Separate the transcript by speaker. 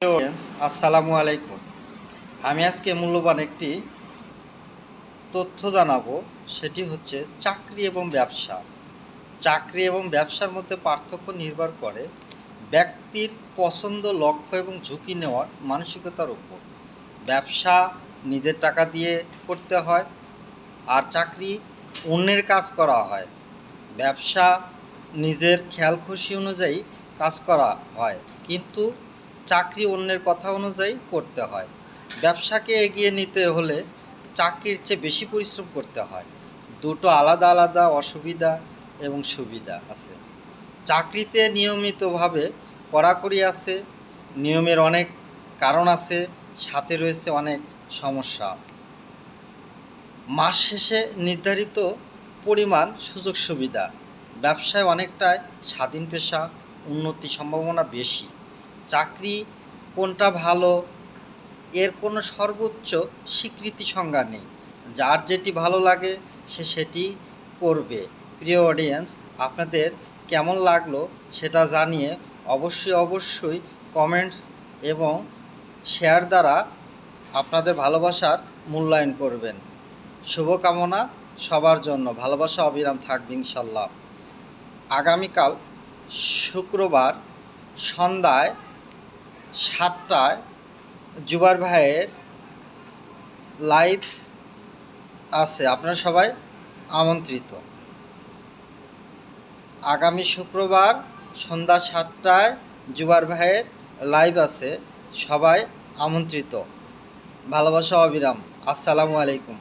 Speaker 1: Audience আসসালামু আলাইকুম। আমি আজকে মূল্যবান একটি তথ্য জানাবো। সেটি হচ্ছে চাকরি এবং ব্যবসা। চাকরি এবং ব্যবসার মধ্যে পার্থক্য নির্ভর করে ব্যক্তির পছন্দ, লক্ষ্য এবং ঝুঁকি নেওয়ার মানসিকতার উপর। ব্যবসা নিজের টাকা দিয়ে করতে হয়, আর চাকরি অন্যের কাজ করা হয়। ব্যবসা নিজের খেয়াল খুশি অনুযায়ী কাজ করা হয়, কিন্তু চাকরি অন্যের কথা অনুযায়ী করতে হয়। ব্যবসাকে এগিয়ে নিতে হলে চাকরির চেয়ে বেশি পরিশ্রম করতে হয়। দুটো আলাদা আলাদা অসুবিধা এবং সুবিধা আছে। চাকরিতে নিয়মিতভাবে কড়াকড়ি আছে, নিয়মের অনেক কারণ আছে, সাথে রয়েছে অনেক সমস্যা। মাস শেষে নির্ধারিত পরিমাণ সুযোগ সুবিধা। ব্যবসায় অনেকটাই স্বাধীন পেশা, উন্নতি সম্ভাবনা বেশি। চাকরি কোনটা ভালো এর কোনো সর্বোচ্চ স্বীকৃতি সংজ্ঞা নেই। যার যেটি ভালো লাগে সে সেটি করবে। প্রিয় অডিয়েন্স, আপনাদের কেমন লাগলো সেটা জানিয়ে অবশ্যই কমেন্টস এবং শেয়ার দ্বারা আপনাদের ভালোবাসার মূল্যায়ন করবেন। শুভকামনা সবার জন্য। ভালোবাসা অবিরাম থাকবে ইনশাল্লাহ। আগামীকাল শুক্রবার সন্ধ্যায় 7টায় জুবার ভাইয়ের লাইভ আছে, আপনারা সবাই আমন্ত্রিত। আগামী শুক্রবার সন্ধ্যা 7টায় জুবার ভাইয়ের লাইভ আছে, সবাই আমন্ত্রিত। ভালোবাসা অবিরাম। আসসালামু আলাইকুম।